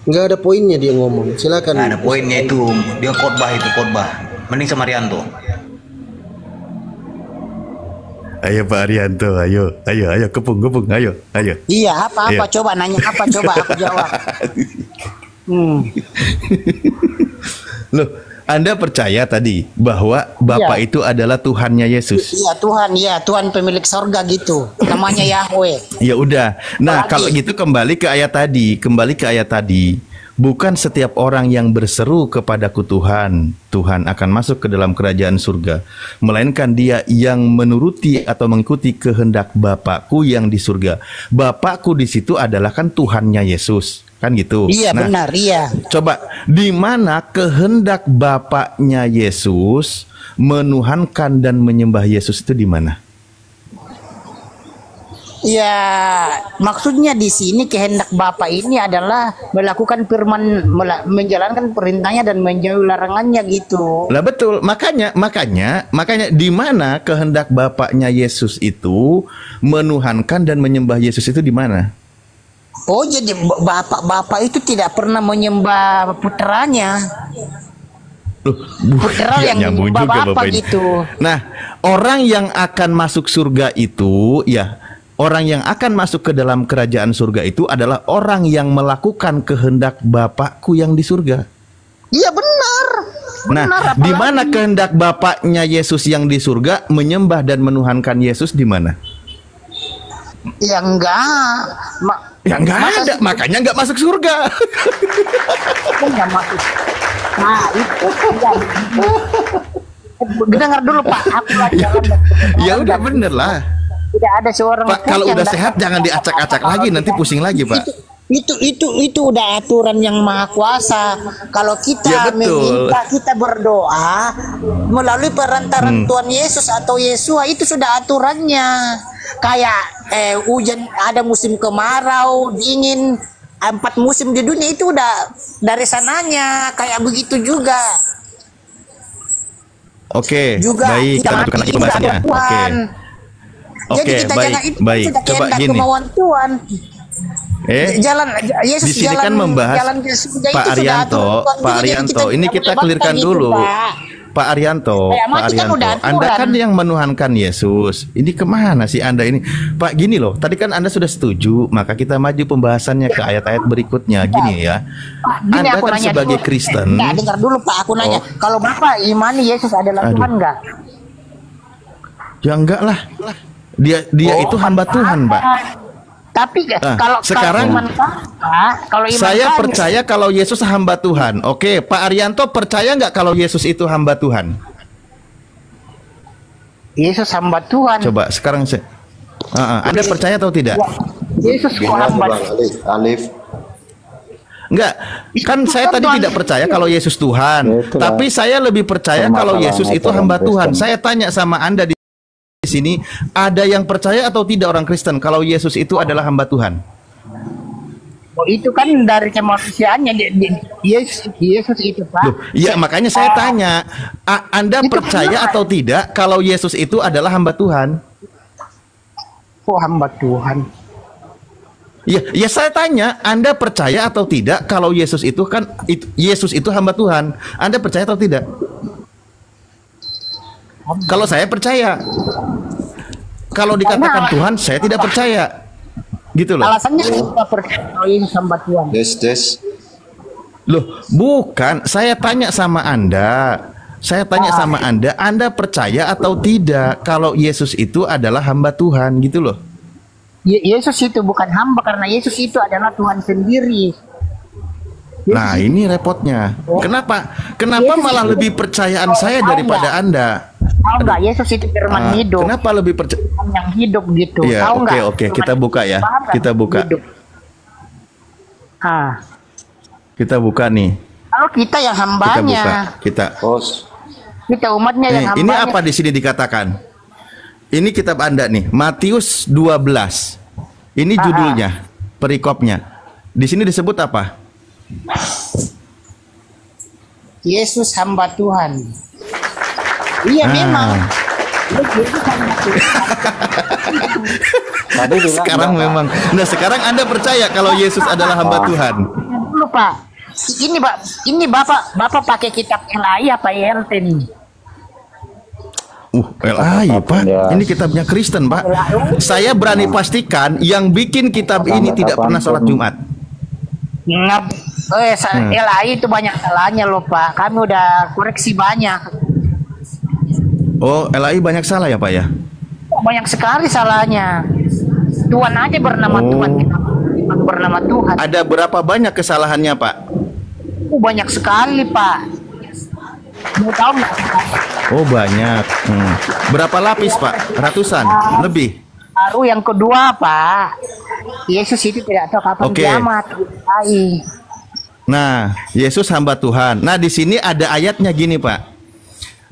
Enggak ada poinnya dia ngomong. Silakan. Nah, ada poinnya itu, dia khotbah. Mending sama Arianto. Ayo Pak Arianto, ayo, kepung, ayo. Iya, apa Iya. coba nanya apa coba aku jawab. Loh, Anda percaya tadi bahwa Bapak Iya. itu adalah Tuhannya Yesus? Iya Tuhan pemilik surga gitu. Namanya Yahweh. Ya udah. Nah, Apalagi? kalau gitu kembali ke ayat tadi. Bukan setiap orang yang berseru kepadaku Tuhan akan masuk ke dalam kerajaan surga, melainkan dia yang menuruti atau mengikuti kehendak Bapakku yang di surga. Bapakku di situ adalah kan Tuhannya Yesus. Kan gitu. Iya benar, iya. Coba di mana kehendak Bapaknya Yesus menuhankan dan menyembah Yesus itu di mana? Ya, maksudnya di sini kehendak Bapa ini adalah melakukan firman, menjalankan perintahnya dan menjauhi larangannya gitu. Lah betul, makanya di mana kehendak Bapaknya Yesus itu menuhankan dan menyembah Yesus itu di mana? Oh, jadi Bapak itu tidak pernah menyembah putranya. Putra yang nyambung menyembah juga Bapak Bapak ini. gitu. Nah, orang yang akan masuk surga itu, orang yang akan masuk ke dalam kerajaan surga itu adalah orang yang melakukan kehendak Bapakku yang di surga. Iya benar. Nah, apalagi di mana kehendak Bapaknya Yesus yang di surga menyembah dan menuhankan Yesus di mana? Ya enggak. Ya enggak ada, makanya enggak masuk surga. Enggak masuk. Nah, itu dengar dulu Pak, aku lagi Ya udah bener lah. Tidak ada seorang Pak, kalau udah sehat jangan diacak-acak lagi, nanti pusing lagi Pak. Itu udah aturan yang maha kuasa. Kalau kita meminta, kita berdoa melalui perantaran Tuhan Yesus atau Yesua, itu sudah aturannya. Kayak hujan, ada musim kemarau, dingin, 4 musim di dunia itu udah dari sananya. Kayak begitu juga. Oke, juga baik, kita lanjutkan lagi pembahasannya. Jadi kita jangan itu sudah kehendak kemauan Tuhan. Jalan Yesus, di sini kan membahas Pak Arianto, ini kita clearkan dulu. Pak Arianto, Anda kan yang menuhankan Yesus. Ini kemana sih Anda ini? Pak, gini loh, tadi kan Anda sudah setuju, maka kita maju pembahasannya ke ayat-ayat berikutnya. Gini ya, Anda kan sebagai Kristen. Nah, dengar dulu Pak, aku nanya, kalau Bapak imani Yesus adalah Tuhan enggak? Ya enggak lah. Dia itu hamba Tuhan, Pak. Tapi kalau sekarang kalau saya percaya kalau Yesus hamba Tuhan. Oke, Pak Arianto percaya nggak kalau Yesus itu hamba Tuhan? Yesus hamba Tuhan. Coba sekarang Anda percaya atau tidak? Yesus hamba Alif. Enggak, kan saya tadi tidak percaya kalau Yesus Tuhan, tapi saya lebih percaya kalau Yesus itu hamba Tuhan. Saya tanya sama Anda di sini, ada yang percaya atau tidak orang Kristen kalau Yesus itu adalah hamba Tuhan? Oh, itu kan dari kemanusiaannya Yesus itu Pak. Loh, ya makanya saya tanya, Anda percaya atau tidak kalau Yesus itu adalah hamba Tuhan? Oh, hamba Tuhan. Ya saya tanya, Anda percaya atau tidak kalau Yesus itu Yesus itu hamba Tuhan? Anda percaya atau tidak? Kalau saya percaya. Kalau dikatakan Tuhan, saya tidak percaya. Gitu loh. Alasannya kita percaya kalau Yesus hamba Tuhan. Loh, bukan. Saya tanya sama Anda. Anda percaya atau tidak kalau Yesus itu adalah hamba Tuhan, gitu loh. Yesus itu bukan hamba karena Yesus itu adalah Tuhan sendiri. Nah, ini repotnya. Kenapa malah lebih percayaan saya daripada Anda? Tahu nggak, Yesus itu firman hidup. Kenapa lebih percaya? Yang hidup gitu. Ya, tahu nggak? Oke, kita buka ya. Kita buka. Kita buka nih. Kalau kita yang hambanya. Kita umatnya yang hambanya. Ini apa di sini dikatakan? Ini kitab Anda nih, Matius 12. Ini judulnya, perikopnya. Di sini disebut apa? Yesus hamba Tuhan. Iya memang. Sekarang memang. Nah, sekarang Anda percaya kalau Yesus adalah hamba Tuhan? Dulu Pak. Ini Bapak pakai kitab LAI apa ELT nih? LAI Pak. Ini kitabnya Kristen Pak. Saya berani pastikan yang bikin kitab ini tidak pernah sholat Jumat. LAI itu banyak salahnya loh Pak. Kami udah koreksi banyak. Oh, LAI banyak salah ya Pak ya? Banyak sekali salahnya. Tuhan aja bernama Tuhan, kita bernama Tuhan. Ada berapa banyak kesalahannya Pak? Banyak sekali Pak. Mau tahu nggak? Oh banyak. Berapa lapis Pak? Ratusan? Lebih? Baru yang kedua, Pak. Yesus itu tidak tahu kapan Oke. kiamat. Nah, Yesus hamba Tuhan. Nah, di sini ada ayatnya gini, Pak.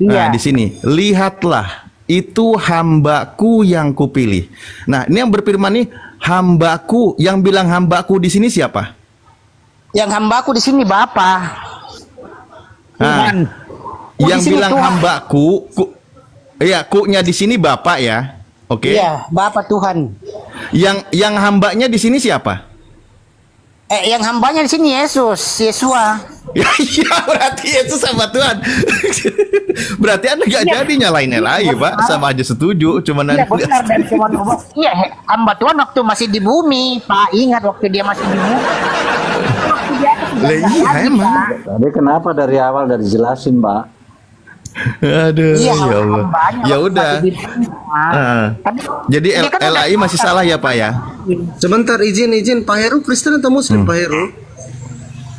Nah, Iya. di sini, lihatlah, itu hambaku yang kupilih. Nah, ini yang berfirman nih, hambaku. Yang bilang hambaku di sini siapa? Yang hambaku di sini Bapa. Nah, Oh, yang di sini bilang Tuhan. hambaku, iya, ku-nya di sini Bapak ya. Oke. Iya, Bapa Tuhan. Yang hambanya di sini siapa? Yang hambanya di sini Yesus, Yesua. Ya, iya, berarti Yesus sama Tuhan. Berarti Anda gak jadi nyalain LAI, Pak. Sama aja setuju, cuman Iya benar dan cuman iya hamba Tuhan waktu masih di bumi, Pak. Ingat waktu dia masih di bumi. Lah iya emang. Tadi kenapa dari awal dari jelasin, Pak? Aduh, Iya, ya Allah. hambanya Ya waktu udah. masih di bumi, Pak. Jadi dia kan LAI udah masih salah ya, Pak ya? Sebentar, izin. Pak Heru Kristen atau Muslim, Pak Heru?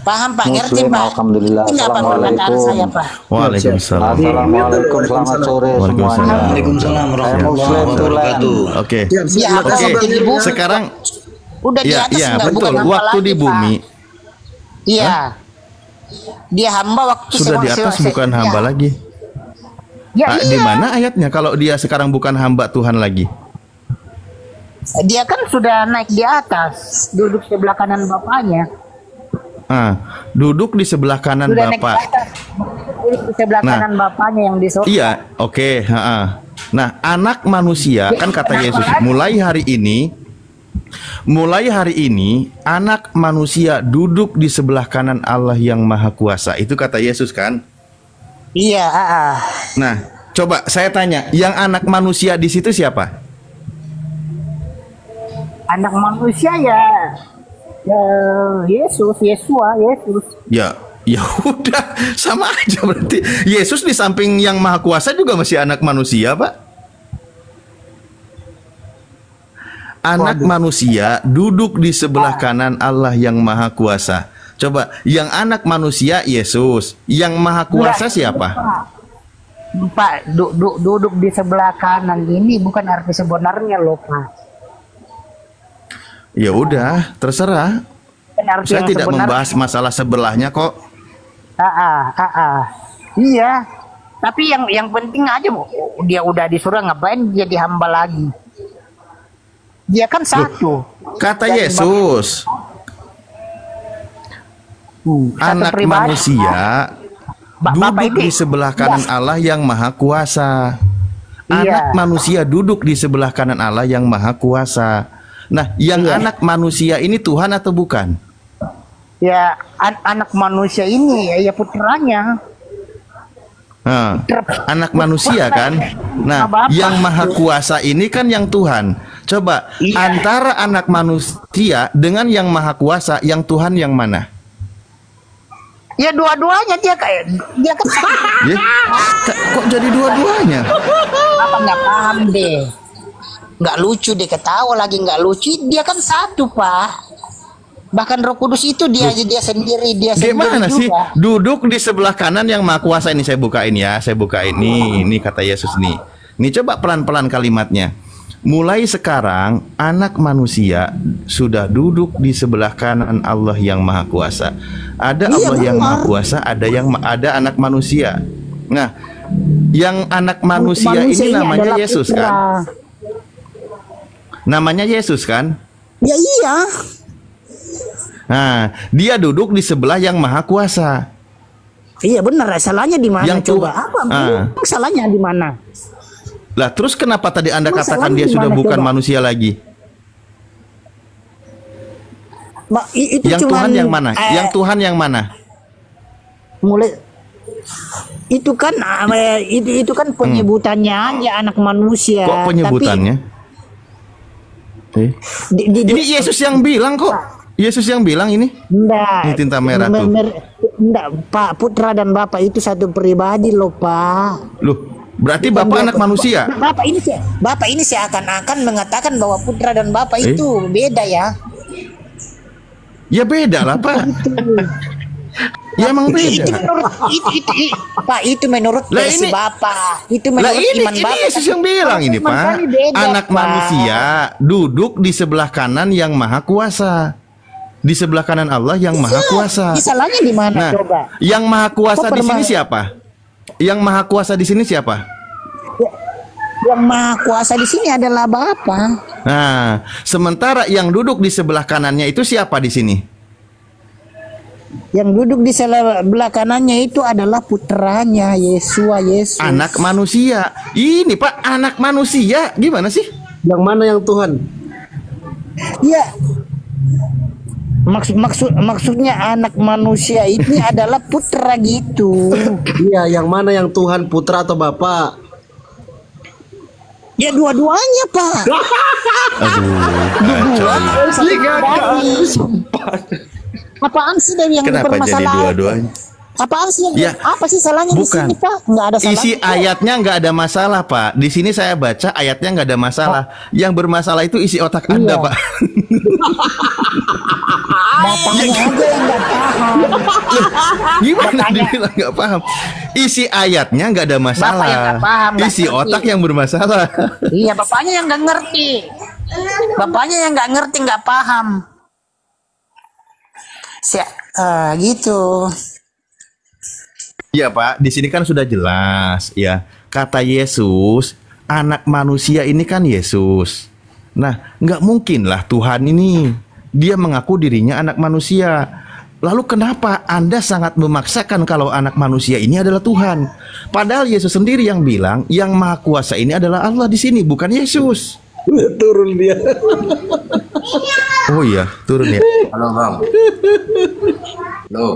Paham Pak, ngerti Muslim, Pak. alhamdulillah. Ini apa perkataan saya Pak? Waalaikumsalam. Assalamualaikum, selamat sore semuanya. Waalaikumsalam warahmatullahi Muslim wabarakatuh. Oke. Iya, aku Oke. waktu di bumi. Sekarang Udah di ya, atas ya enggak betul. bukan hamba Waktu lagi, di Pak. bumi Iya. Dia hamba waktu sudah di atas bukan hamba lagi. Ya, Ah, iya. di mana ayatnya kalau dia sekarang bukan hamba Tuhan lagi? Dia kan sudah naik di atas, duduk sebelah kanan bapaknya. Duduk di sebelah kanan Sudah naik di Bapak. atas, duduk di sebelah Nah, kanan bapaknya yang di surga. Iya, oke. Nah, anak manusia kan kata Yesus, mulai hari ini anak manusia duduk di sebelah kanan Allah yang Maha Kuasa. Itu kata Yesus kan? Iya, Nah, coba saya tanya, yang anak manusia di situ siapa? anak manusia ya Yesus, Yesua, Yesus. Ya udah, sama aja berarti. Yesus di samping yang Maha Kuasa juga masih anak manusia, Pak. Anak manusia duduk di sebelah kanan Allah yang Maha Kuasa. Coba, yang anak manusia Yesus, yang Maha Kuasa siapa? Pak, duduk di sebelah kanan ini bukan arti sebenarnya loh, Pak. Ya udah, terserah. Bukan arti Saya yang tidak sebenarnya. membahas masalah sebelahnya kok. Iya. Tapi yang penting aja dia udah di surga, ngapain dia dihamba lagi? Dia kan satu. Kata Dan Yesus, anak pribadi. manusia duduk di sebelah kanan Allah yang Maha Kuasa. Anak manusia duduk di sebelah kanan Allah yang Maha Kuasa. Nah, yang anak manusia ini Tuhan atau bukan? Ya, anak manusia ini ya putranya. Anak manusia kan? Nah, yang Maha Kuasa ini kan yang Tuhan. Coba, antara anak manusia dengan yang Maha Kuasa, yang Tuhan yang mana? Ya dua-duanya dia kan. Ya, kok jadi dua-duanya? Apa nggak paham deh? Nggak lucu deh, ketawa lagi nggak lucu. Dia kan satu, Pak. Bahkan Roh Kudus itu dia sendiri, dia sendiri Gimana juga. sih? Duduk di sebelah kanan yang Maha Kuasa. Ini saya bukain ya, saya bukain ini kata Yesus nih. Ini coba pelan-pelan kalimatnya. Mulai sekarang anak manusia sudah duduk di sebelah kanan Allah yang Maha Kuasa. Ada Allah yang Maha Kuasa, ada anak manusia. Nah, yang anak manusia ini namanya Yesus kan? Namanya Yesus kan? Ya iya. Nah, dia duduk di sebelah yang Maha Kuasa. Iya benar, salahnya di mana Yang coba? Tuhan- Apa? Salahnya di mana? Lah, terus kenapa tadi Anda katakan Masalahnya dia sudah gimana, bukan coba? manusia lagi? Itu Yang cuman, Tuhan yang mana? Yang Tuhan yang mana? Mulai itu kan itu kan penyebutannya aja anak manusia. Kok penyebutannya? Ini Yesus yang bilang kok. Yesus yang bilang ini. Enggak. Ini tinta merah tuh. Enggak, Pak. Putra dan Bapak itu satu pribadi loh, Pak. Loh, berarti Bapak anak manusia? Bapak ini seakan-akan mengatakan bahwa Putra dan Bapak itu beda ya. Ya beda lah, Pak. Ya emang Itu beda. menurut Pak, itu menurut Lah versi ini- Bapak. Itu Lah menurut ini iman Bapak. Yesus yang bilang ini Iman Pak. kami beda, Anak Pak. manusia duduk di sebelah kanan yang maha kuasa. Di sebelah kanan Allah yang maha kuasa. Salahnya di mana Nah, coba? yang maha kuasa Kok di sini perma- siapa? Yang maha kuasa di sini siapa? Yang maha kuasa di sini adalah Bapak. Nah, sementara yang duduk di sebelah kanannya itu siapa di sini? Yang duduk di sebelah kanannya itu adalah putranya Yesus. Anak manusia. Ini Pak, anak manusia. Gimana sih? Yang mana yang Tuhan? Ya. Maksudnya anak manusia ini adalah putra gitu. Iya, yang mana yang Tuhan, putra atau Bapa? Ya dua-duanya, Pak. Apaan sih dari yang Kenapa jadi dipermasalahkan? dua-duanya? Apaan sih yang Ya, apa sih salahnya di bukan. sini, Pak? Nggak ada salahnya. Isi ayatnya nggak ada masalah Pak. Di sini saya baca ayatnya nggak ada masalah. Yang bermasalah itu isi otak Anda Pak. Bapaknya aja yang nggak paham. Gimana dibilang nggak paham? Isi ayatnya nggak ada masalah. Bapak yang nggak paham, nggak Isi ngerti. otak yang bermasalah. Iya, bapaknya yang nggak ngerti. Bapaknya yang nggak ngerti, nggak paham. Gitu. Iya Pak, di sini kan sudah jelas ya. Kata Yesus, anak manusia ini kan Yesus. Nah, nggak mungkin lah Tuhan ini dia mengaku dirinya anak manusia. Lalu kenapa Anda sangat memaksakan kalau anak manusia ini adalah Tuhan? Padahal Yesus sendiri yang bilang yang maha kuasa ini adalah Allah di sini, bukan Yesus. Turun dia. Oh iya, turun ya. Halo Bang. Halo.